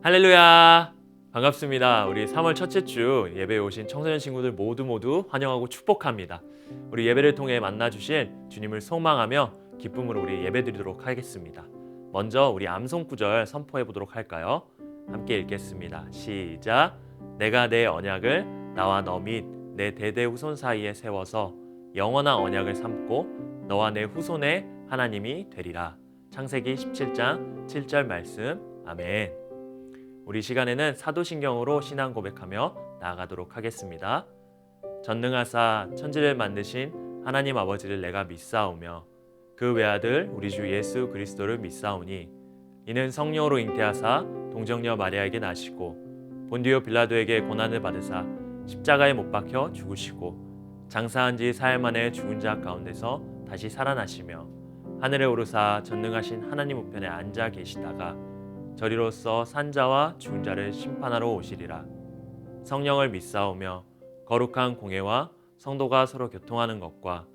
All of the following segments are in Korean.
할렐루야! 반갑습니다. 우리 3월 첫째 주 예배에 오신 청소년 친구들 모두 환영하고 축복합니다. 우리 예배를 통해 만나주실 주님을 소망하며 기쁨으로 우리 예배드리도록 하겠습니다. 먼저 우리 암송 구절 선포해 보도록 할까요? 함께 읽겠습니다. 시작! 내가 내 언약을 나와 너 및 내 대대 후손 사이에 세워서 영원한 언약을 삼고 너와 내 후손의 하나님이 되리라. 창세기 17장 7절 말씀. 아멘. 우리 시간에는 사도신경으로 신앙 고백하며 나아가도록 하겠습니다. 전능하사 천지를 만드신 하나님 아버지를 내가 믿사오며 그 외아들 우리 주 예수 그리스도를 믿사오니 이는 성령으로 잉태하사 동정녀 마리아에게 나시고 본디오 빌라도에게 고난을 받으사 십자가에 못 박혀 죽으시고 장사한 지 사흘 만에 죽은 자 가운데서 다시 살아나시며 하늘에 오르사 전능하신 하나님 우편에 앉아 계시다가 저리로서 산자와 죽은 자를 심판하러 오시리라. 성령을 믿사오며 거룩한 공회와 성도가 서로 교통하는 것과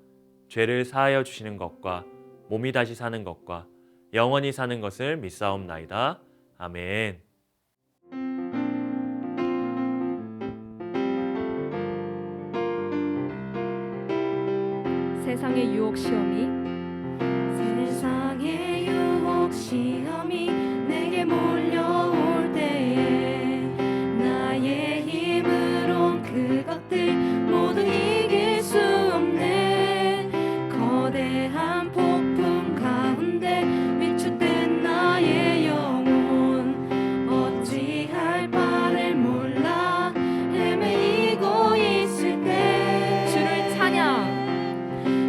죄를 사하여 주시는 것과 몸이 다시 사는 것과 영원히 사는 것을 믿사옵나이다. 아멘. 세상의 유혹 시험이 내게 몰려올 때에 나의 힘으론 그것들 모두 이길 수 없네. 거대한 폭풍 가운데 위축된 나의 영혼 어찌할 바를 몰라 헤매이고 있을 때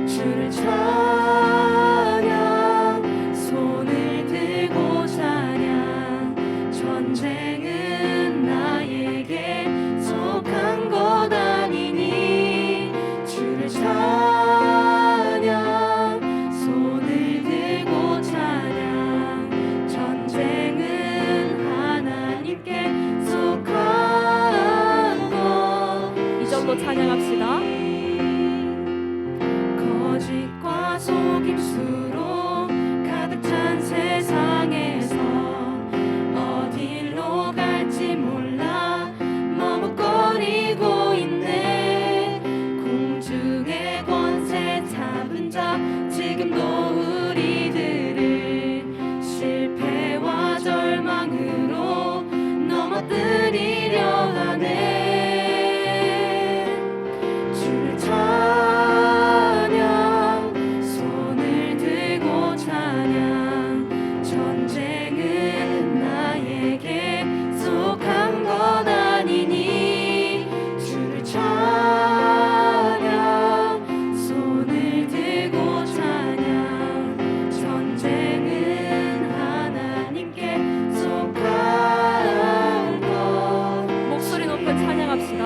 주를 찬양 손을 들고 찬양 전쟁은 나에게 속한 것 아니니 주를 찬양 손을 들고 찬양 전쟁은 하나님께 속한 것. 이 정도 찬양합시다. 거짓과 속임수로 가득 찬 세상에서 어디로 갈지 몰라 머뭇거리고 있네. 공중의 권세 잡은 자 지금도 우리들을 실패와 절망으로 넘어뜨리려 하네. 주를 찬양 손을 들고 찬양 전쟁은 나에게 속한 것 아니니 주를 찬양 손을 들고 찬양 전쟁은 하나님께 속한 것. 목소리 높여 찬양합시다.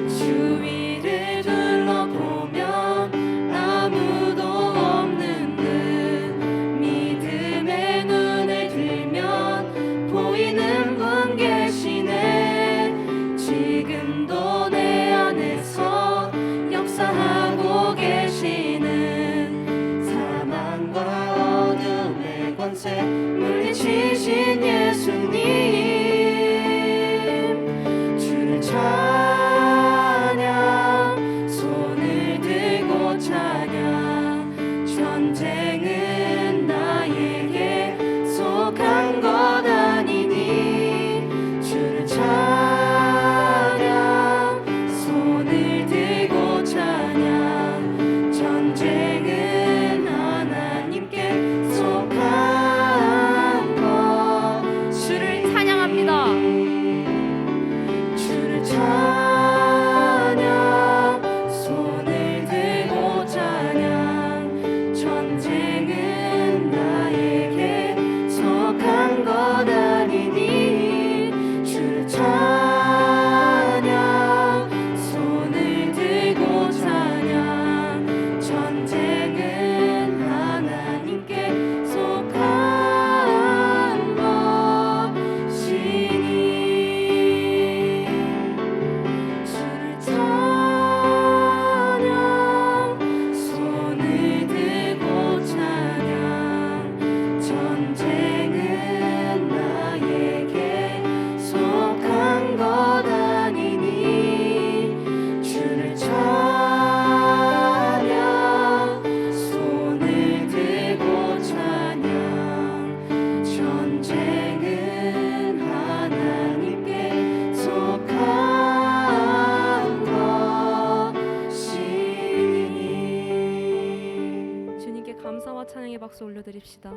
주위를 둘러보면 아무도 없는 듯 믿음의 눈을 들면 보이는 분 계시네. 지금도 내 안에서 역사하고 계시는 사망과 어둠의 권세 물리치신 예수님 주를 찬양 손을 들고 찬양 전쟁은 나에게 속한 것 아니니 주를 찬양 손을 들고 찬양 전쟁은 하나님께 속한 감사와 찬양의 박수 올려드립시다.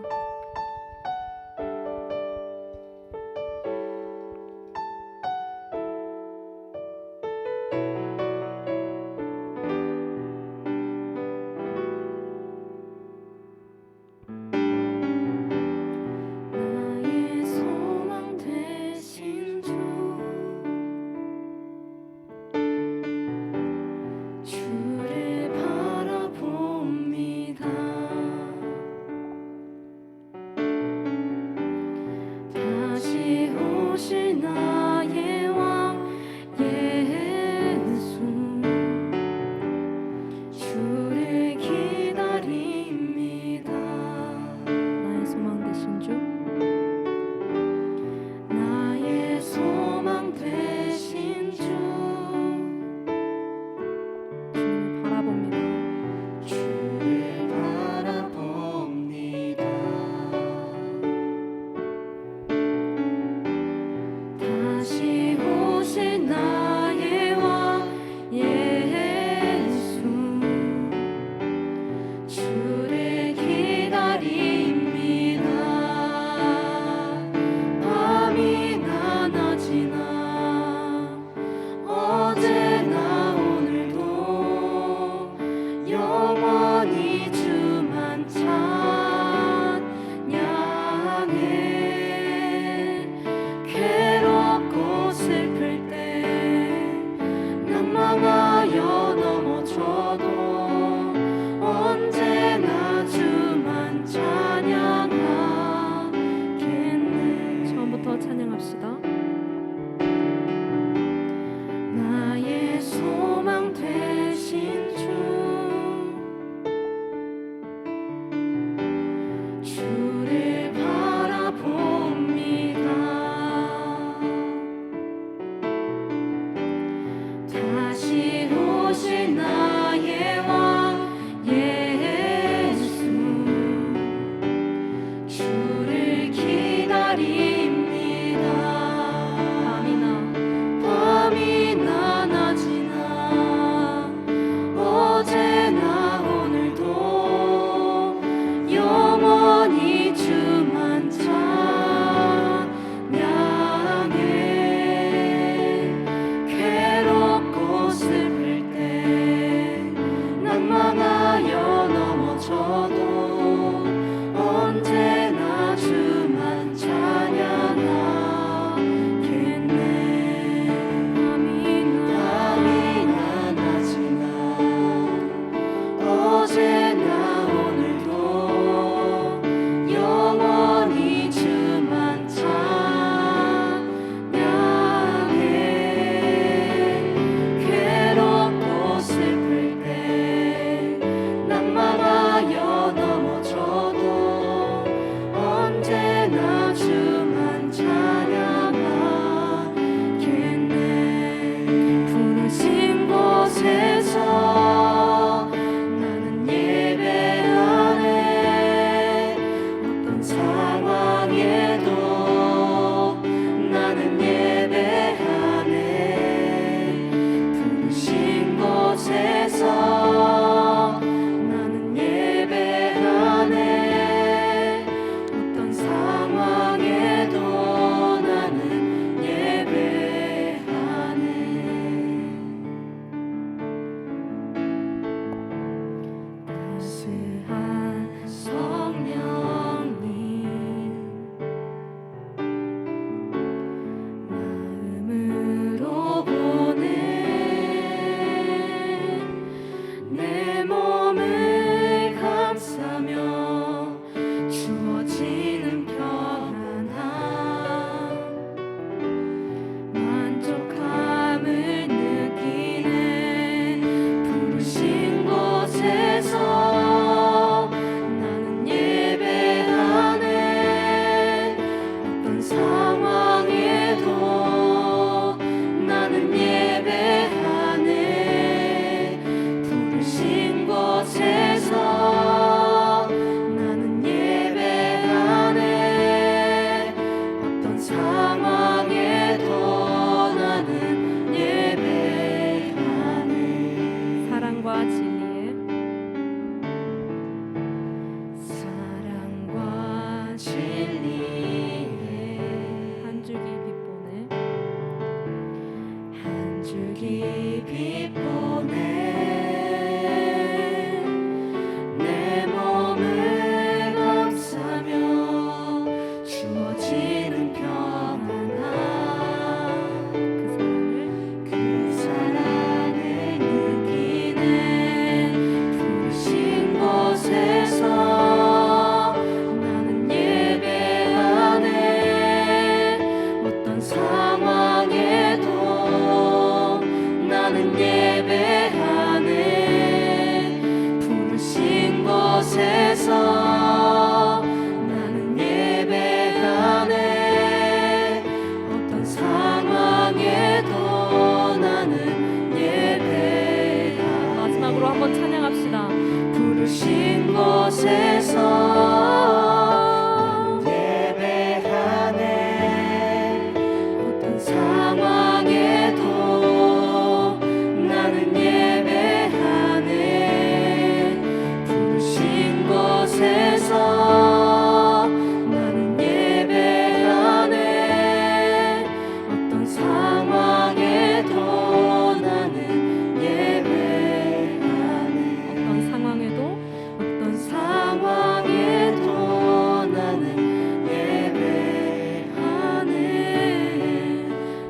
나의 소망 되신 주, 주를 바라봅니다. 다시 오실 나의 왕 예수, 주를 기다립니다. 나의 소망 되신 주, 나의 소망 되신 주, 주님을 바라봅니다. 주를 바라봅니다. 다시 오실 나의 왕 예수, 주를 기다립니다. 밤이나 낮이나 어제나 오늘도 영원히 주만 찬양해. 괴롭고 슬플 때 난망하여 넘어져도 언제나 주만 찬양하겠네. 처음부터 찬양합시다. 나의 소망 되신 주, 주를 바라봅니다. 다시 오실 나의 왕 예수, 주를 기다립니다. 밤이나 낮이나 어제나 오늘도 영원히 주만 찬양해. 괴롭고 슬플 때 난망하여 넘어져도 언제나 주만 찬양하겠네. 밤이나 낮이나 어제나 오늘도 영원히 주만 찬양해. 괴롭고 슬플 때 난망하여 넘어져도 언제나 주만 찬양하겠네. 부르신 곳에서 나는 예배하네. 어떤 상황에도 나는 예배하네. 부르신 곳에서 나는 예배하네. 어떤 상황에도 나는 예배하네. 따스한 성령님, 마음으로 보내. 내 몸을 감싸며 주어지는 평안함, 만족함을 느끼네. 부르신 곳에서 곳에서 나는 예배하네. 어떤 상황에도 나는 예배하네. 부르신 곳에서 나는 예배하네. 어떤 상황에도 나는 예배하네. 어떤 상황에도 어떤 상황에도 나는 예배하네.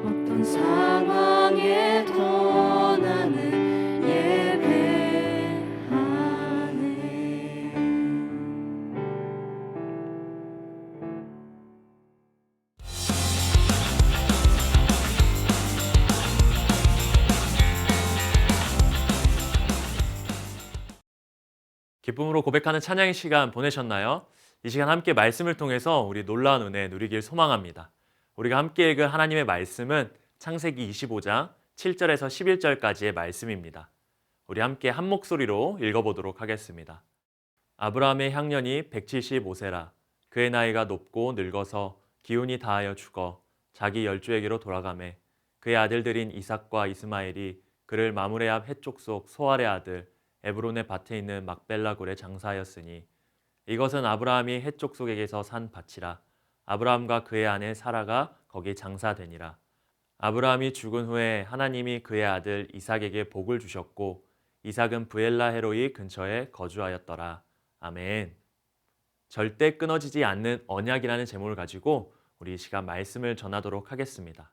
어떤 상황에도 나는 예배하네. 기쁨으로 고백하는 찬양의 시간 보내셨나요? 이 시간 함께 말씀을 통해서 우리 놀라운 은혜 누리길 소망합니다. 우리가 함께 읽은 하나님의 말씀은 창세기 25장 7절에서 11절까지의 말씀입니다. 우리 함께 한 목소리로 읽어보도록 하겠습니다. 아브라함의 향년이 175세라. 그의 나이가 높고 늙어서 기운이 다하여 죽어 자기 열조에게로 돌아가매 그의 아들들인 이삭과 이스마엘이 그를 마므레 앞 해쪽 속 소알의 아들 에브론의 밭에 있는 막벨라 굴에 장사하였으니 이것은 아브라함이 해쪽 속에게서 산 밭이라. 아브라함과 그의 아내 사라가 거기 장사되니라. 아브라함이 죽은 후에 하나님이 그의 아들 이삭에게 복을 주셨고 이삭은 브엘라 헤로이 근처에 거주하였더라. 아멘. 절대 끊어지지 않는 언약이라는 제목을 가지고 우리 이 시간 말씀을 전하도록 하겠습니다.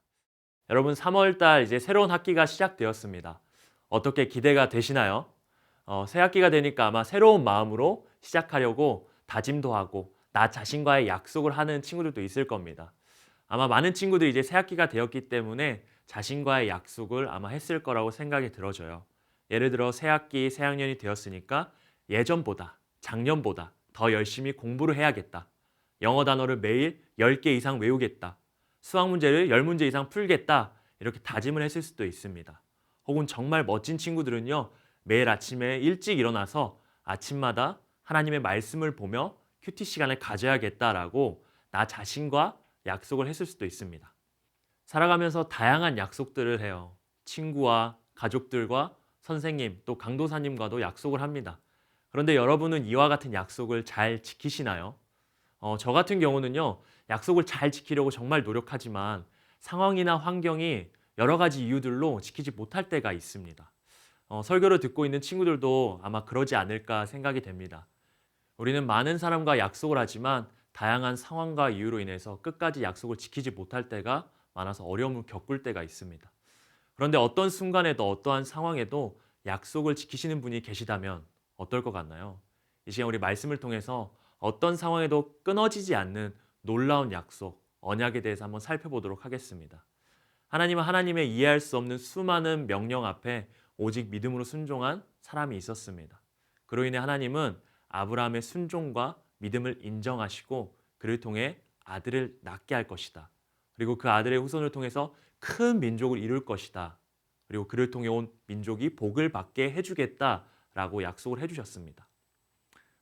여러분 3월달 이제 새로운 학기가 시작되었습니다. 어떻게 기대가 되시나요? 새 학기가 되니까 아마 새로운 마음으로 시작하려고 다짐도 하고 나 자신과의 약속을 하는 친구들도 있을 겁니다. 아마 많은 친구들이 이제 새 학기가 되었기 때문에 자신과의 약속을 아마 했을 거라고 생각이 들어져요. 예를 들어 새 학기, 새 학년이 되었으니까 예전보다, 작년보다 더 열심히 공부를 해야겠다. 영어 단어를 매일 10개 이상 외우겠다. 수학 문제를 10문제 이상 풀겠다. 이렇게 다짐을 했을 수도 있습니다. 혹은 정말 멋진 친구들은요. 매일 아침에 일찍 일어나서 아침마다 하나님의 말씀을 보며 큐티 시간을 가져야겠다라고 나 자신과 약속을 했을 수도 있습니다. 살아가면서 다양한 약속들을 해요. 친구와 가족들과 선생님 또 강도사님과도 약속을 합니다. 그런데 여러분은 이와 같은 약속을 잘 지키시나요? 저 같은 경우는요. 약속을 잘 지키려고 정말 노력하지만 상황이나 환경이 여러 가지 이유들로 지키지 못할 때가 있습니다. 설교를 듣고 있는 친구들도 아마 그러지 않을까 생각이 됩니다. 우리는 많은 사람과 약속을 하지만 다양한 상황과 이유로 인해서 끝까지 약속을 지키지 못할 때가 많아서 어려움을 겪을 때가 있습니다. 그런데 어떤 순간에도 어떠한 상황에도 약속을 지키시는 분이 계시다면 어떨 것 같나요? 이 시간 우리 말씀을 통해서 어떤 상황에도 끊어지지 않는 놀라운 약속, 언약에 대해서 한번 살펴보도록 하겠습니다. 하나님은 하나님의 이해할 수 없는 수많은 명령 앞에 오직 믿음으로 순종한 사람이 있었습니다. 그로 인해 하나님은 아브라함의 순종과 믿음을 인정하시고 그를 통해 아들을 낳게 할 것이다. 그리고 그 아들의 후손을 통해서 큰 민족을 이룰 것이다. 그리고 그를 통해 온 민족이 복을 받게 해주겠다라고 약속을 해주셨습니다.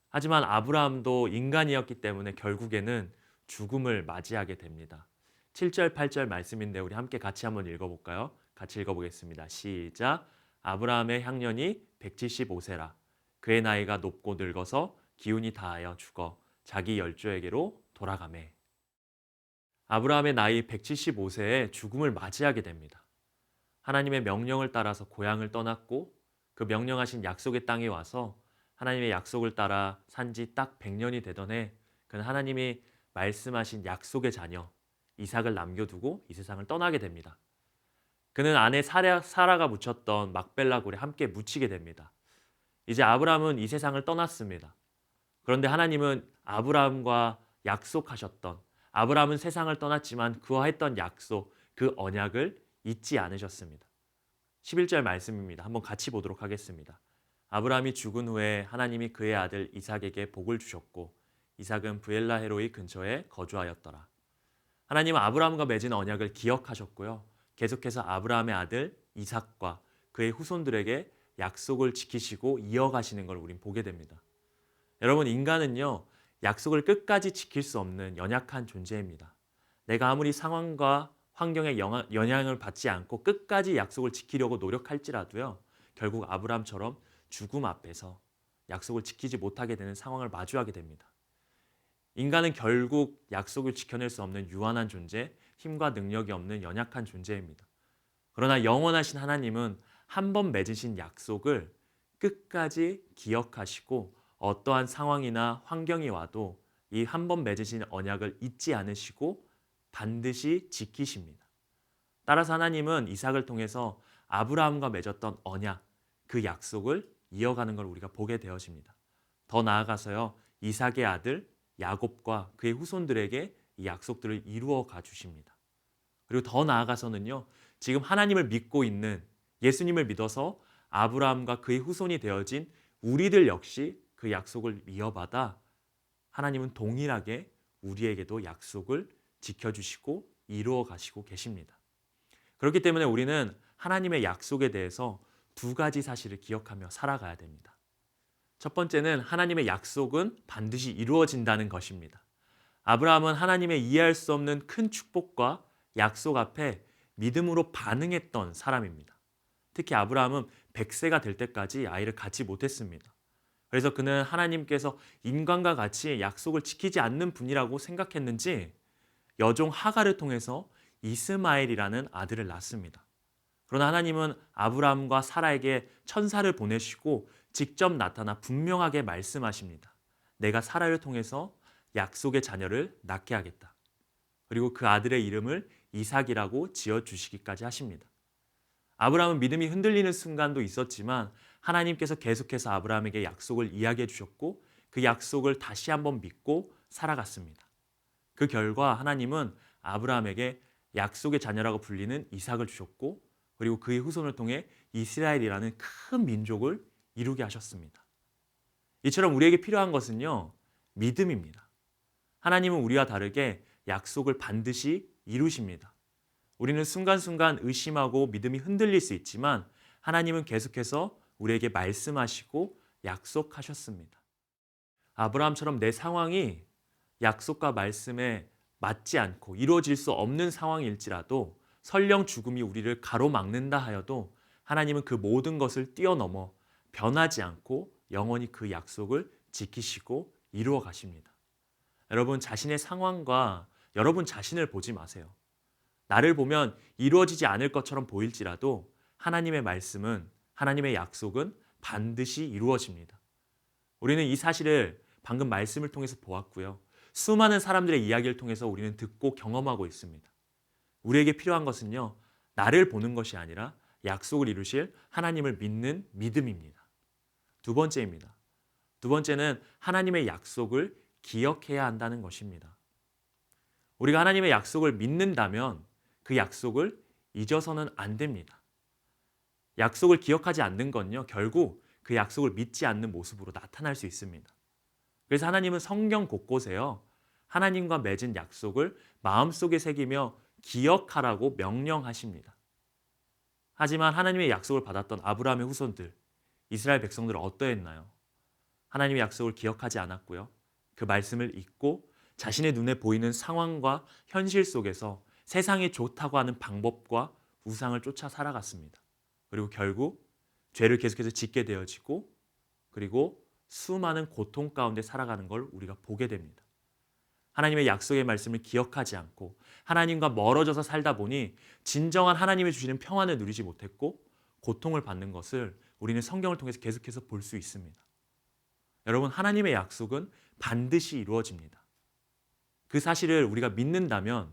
하지만 아브라함도 인간이었기 때문에 결국에는 죽음을 맞이하게 됩니다. 7절, 8절 말씀인데 우리 함께 같이 한번 읽어볼까요? 같이 읽어보겠습니다. 시작. 아브라함의 향년이 175세라. 그의 나이가 높고 늙어서 기운이 다하여 죽어 자기 열조에게로 돌아가매. 아브라함의 나이 175세에 죽음을 맞이하게 됩니다. 하나님의 명령을 따라서 고향을 떠났고 그 명령하신 약속의 땅에 와서 하나님의 약속을 따라 산지 딱 100년이 되던 해 그는 하나님이 말씀하신 약속의 자녀 이삭을 남겨두고 이 세상을 떠나게 됩니다. 그는 아내 사라가 묻혔던 막벨라 굴에 함께 묻히게 됩니다. 이제 아브라함은 이 세상을 떠났습니다. 그런데 하나님은 아브라함과 약속하셨던 아브라함은 세상을 떠났지만 그와 했던 약속, 그 언약을 잊지 않으셨습니다. 11절 말씀입니다. 한번 같이 보도록 하겠습니다. 아브라함이 죽은 후에 하나님이 그의 아들 이삭에게 복을 주셨고 이삭은 브엘라 헤로이 근처에 거주하였더라. 하나님은 아브라함과 맺은 언약을 기억하셨고요. 계속해서 아브라함의 아들 이삭과 그의 후손들에게 약속을 지키시고 이어가시는 걸 우린 보게 됩니다. 여러분, 인간은요, 약속을 끝까지 지킬 수 없는 연약한 존재입니다. 내가 아무리 상황과 환경에 영향을 받지 않고 끝까지 약속을 지키려고 노력할지라도요, 결국 아브라함처럼 죽음 앞에서 약속을 지키지 못하게 되는 상황을 마주하게 됩니다. 인간은 결국 약속을 지켜낼 수 없는 유한한 존재, 힘과 능력이 없는 연약한 존재입니다. 그러나 영원하신 하나님은 한 번 맺으신 약속을 끝까지 기억하시고 어떠한 상황이나 환경이 와도 이 한 번 맺으신 언약을 잊지 않으시고 반드시 지키십니다. 따라서 하나님은 이삭을 통해서 아브라함과 맺었던 언약, 그 약속을 이어가는 걸 우리가 보게 되어집니다. 더 나아가서요, 이삭의 아들 야곱과 그의 후손들에게 이 약속들을 이루어 가 주십니다. 그리고 더 나아가서는요, 지금 하나님을 믿고 있는, 예수님을 믿어서 아브라함과 그의 후손이 되어진 우리들 역시 그 약속을 이어받아 하나님은 동일하게 우리에게도 약속을 지켜주시고 이루어 가시고 계십니다. 그렇기 때문에 우리는 하나님의 약속에 대해서 두 가지 사실을 기억하며 살아가야 됩니다. 첫 번째는 하나님의 약속은 반드시 이루어진다는 것입니다. 아브라함은 하나님의 이해할 수 없는 큰 축복과 약속 앞에 믿음으로 반응했던 사람입니다. 특히 아브라함은 100세가 될 때까지 아이를 갖지 못했습니다. 그래서 그는 하나님께서 인간과 같이 약속을 지키지 않는 분이라고 생각했는지 여종 하갈을 통해서 이스마엘이라는 아들을 낳습니다. 그러나 하나님은 아브라함과 사라에게 천사를 보내시고 직접 나타나 분명하게 말씀하십니다. 내가 사라를 통해서 약속의 자녀를 낳게 하겠다. 그리고 그 아들의 이름을 이삭이라고 지어주시기까지 하십니다. 아브라함은 믿음이 흔들리는 순간도 있었지만 하나님께서 계속해서 아브라함에게 약속을 이야기해 주셨고 그 약속을 다시 한번 믿고 살아갔습니다. 그 결과 하나님은 아브라함에게 약속의 자녀라고 불리는 이삭을 주셨고 그리고 그의 후손을 통해 이스라엘이라는 큰 민족을 이루게 하셨습니다. 이처럼 우리에게 필요한 것은요, 믿음입니다. 하나님은 우리와 다르게 약속을 반드시 이루십니다. 우리는 순간순간 의심하고 믿음이 흔들릴 수 있지만 하나님은 계속해서 우리에게 말씀하시고 약속하셨습니다. 아브라함처럼 내 상황이 약속과 말씀에 맞지 않고 이루어질 수 없는 상황일지라도 설령 죽음이 우리를 가로막는다 하여도 하나님은 그 모든 것을 뛰어넘어 변하지 않고 영원히 그 약속을 지키시고 이루어 가십니다. 여러분, 자신의 상황과 여러분 자신을 보지 마세요. 나를 보면 이루어지지 않을 것처럼 보일지라도 하나님의 말씀은, 하나님의 약속은 반드시 이루어집니다. 우리는 이 사실을 방금 말씀을 통해서 보았고요. 수많은 사람들의 이야기를 통해서 우리는 듣고 경험하고 있습니다. 우리에게 필요한 것은요, 나를 보는 것이 아니라 약속을 이루실 하나님을 믿는 믿음입니다. 두 번째입니다. 두 번째는 하나님의 약속을 기억해야 한다는 것입니다. 우리가 하나님의 약속을 믿는다면 그 약속을 잊어서는 안 됩니다. 약속을 기억하지 않는 건요, 결국 그 약속을 믿지 않는 모습으로 나타날 수 있습니다. 그래서 하나님은 성경 곳곳에요, 하나님과 맺은 약속을 마음속에 새기며 기억하라고 명령하십니다. 하지만 하나님의 약속을 받았던 아브라함의 후손들, 이스라엘 백성들은 어떠했나요? 하나님의 약속을 기억하지 않았고요. 그 말씀을 잊고 자신의 눈에 보이는 상황과 현실 속에서 세상이 좋다고 하는 방법과 우상을 쫓아 살아갔습니다. 그리고 결국 죄를 계속해서 짓게 되어지고 그리고 수많은 고통 가운데 살아가는 걸 우리가 보게 됩니다. 하나님의 약속의 말씀을 기억하지 않고 하나님과 멀어져서 살다 보니 진정한 하나님이 주시는 평안을 누리지 못했고 고통을 받는 것을 우리는 성경을 통해서 계속해서 볼 수 있습니다. 여러분, 하나님의 약속은 반드시 이루어집니다. 그 사실을 우리가 믿는다면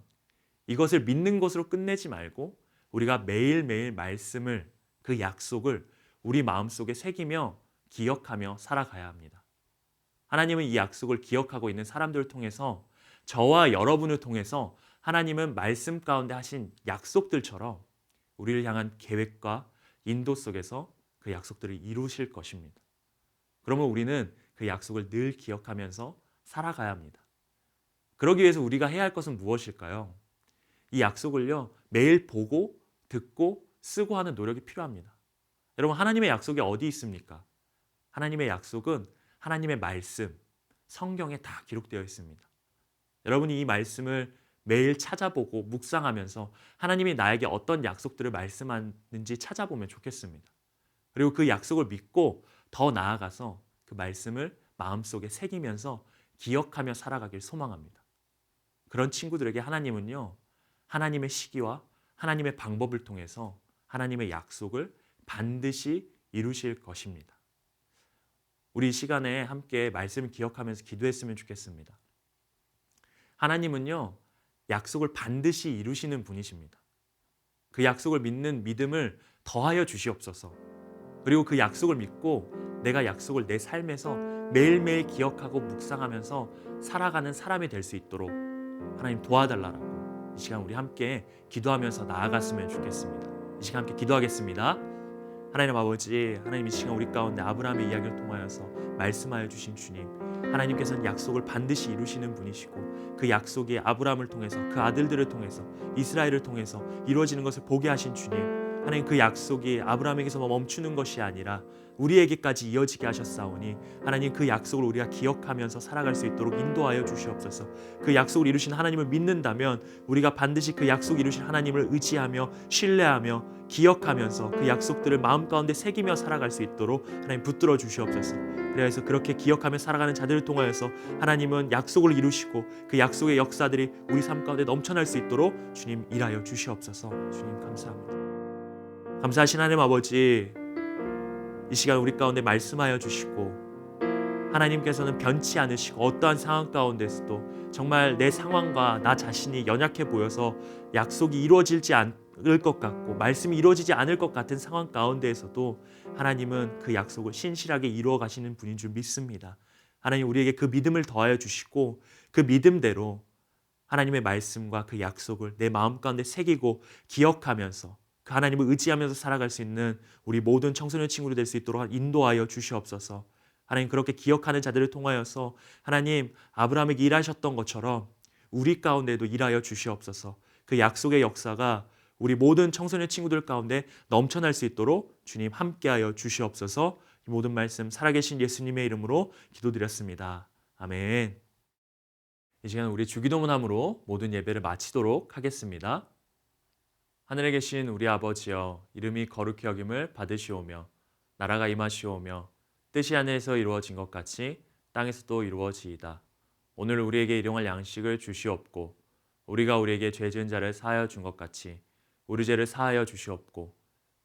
이것을 믿는 것으로 끝내지 말고 우리가 매일매일 말씀을, 그 약속을 우리 마음속에 새기며 기억하며 살아가야 합니다. 하나님은 이 약속을 기억하고 있는 사람들을 통해서, 저와 여러분을 통해서 하나님은 말씀 가운데 하신 약속들처럼 우리를 향한 계획과 인도 속에서 그 약속들을 이루실 것입니다. 그러면 우리는 그 약속을 늘 기억하면서 살아가야 합니다. 그러기 위해서 우리가 해야 할 것은 무엇일까요? 이 약속을요, 매일 보고 듣고 쓰고 하는 노력이 필요합니다. 여러분, 하나님의 약속이 어디 있습니까? 하나님의 약속은 하나님의 말씀, 성경에 다 기록되어 있습니다. 여러분이 이 말씀을 매일 찾아보고 묵상하면서 하나님이 나에게 어떤 약속들을 말씀하는지 찾아보면 좋겠습니다. 그리고 그 약속을 믿고 더 나아가서 그 말씀을 마음속에 새기면서 기억하며 살아가길 소망합니다. 그런 친구들에게 하나님은요, 하나님의 시기와 하나님의 방법을 통해서 하나님의 약속을 반드시 이루실 것입니다. 우리 이 시간에 함께 말씀을 기억하면서 기도했으면 좋겠습니다. 하나님은요, 약속을 반드시 이루시는 분이십니다. 그 약속을 믿는 믿음을 더하여 주시옵소서. 그리고 그 약속을 믿고 내가 약속을 내 삶에서 매일매일 기억하고 묵상하면서 살아가는 사람이 될 수 있도록 하나님 도와달라고 이 시간 우리 함께 기도하면서 나아갔으면 좋겠습니다. 이 시간 함께 기도하겠습니다. 하나님 아버지, 하나님 이 시간 우리 가운데 아브라함의 이야기를 통하여서 말씀하여 주신 주님, 하나님께서는 약속을 반드시 이루시는 분이시고 그 약속이 아브라함을 통해서 그 아들들을 통해서 이스라엘을 통해서 이루어지는 것을 보게 하신 주님, 하나님 그 약속이 아브라함에게서 멈추는 것이 아니라 우리에게까지 이어지게 하셨사오니 하나님 그 약속을 우리가 기억하면서 살아갈 수 있도록 인도하여 주시옵소서. 그 약속을 이루신 하나님을 믿는다면 우리가 반드시 그 약속 이루신 하나님을 의지하며 신뢰하며 기억하면서 그 약속들을 마음 가운데 새기며 살아갈 수 있도록 하나님 붙들어 주시옵소서. 그래서 그렇게 기억하며 살아가는 자들을 통하여서 하나님은 약속을 이루시고 그 약속의 역사들이 우리 삶 가운데 넘쳐날 수 있도록 주님 일하여 주시옵소서. 주님 감사합니다. 감사하신 하나님 아버지, 이 시간 우리 가운데 말씀하여 주시고 하나님께서는 변치 않으시고 어떠한 상황 가운데서도 정말 내 상황과 나 자신이 연약해 보여서 약속이 이루어지지 않을 것 같고 말씀이 이루어지지 않을 것 같은 상황 가운데에서도 하나님은 그 약속을 신실하게 이루어 가시는 분인 줄 믿습니다. 하나님 우리에게 그 믿음을 더하여 주시고 그 믿음대로 하나님의 말씀과 그 약속을 내 마음 가운데 새기고 기억하면서 그 하나님을 의지하면서 살아갈 수 있는 우리 모든 청소년 친구들 될 수 있도록 인도하여 주시옵소서. 하나님 그렇게 기억하는 자들을 통하여서 하나님 아브라함에게 일하셨던 것처럼 우리 가운데도 일하여 주시옵소서. 그 약속의 역사가 우리 모든 청소년 친구들 가운데 넘쳐날 수 있도록 주님 함께하여 주시옵소서. 이 모든 말씀 살아계신 예수님의 이름으로 기도드렸습니다. 아멘. 이 시간 우리 주기도문함으로 모든 예배를 마치도록 하겠습니다. 하늘에 계신 우리 아버지여, 이름이 거룩히 여김을 받으시오며 나라가 임하시오며 뜻이 하늘에서 이루어진 것 같이 땅에서도 이루어지이다. 오늘 우리에게 일용할 양식을 주시옵고 우리가 우리에게 죄 지은 자를 사하여 준 것 같이 우리 죄를 사하여 주시옵고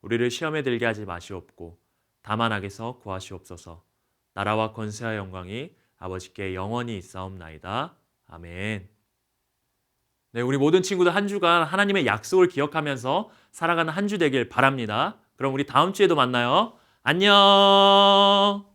우리를 시험에 들게 하지 마시옵고 다만 악에서 구하시옵소서. 나라와 권세와 영광이 아버지께 영원히 있사옵나이다. 아멘. 네, 우리 모든 친구들 한 주간 하나님의 약속을 기억하면서 살아가는 한 주 되길 바랍니다. 그럼 우리 다음 주에도 만나요. 안녕.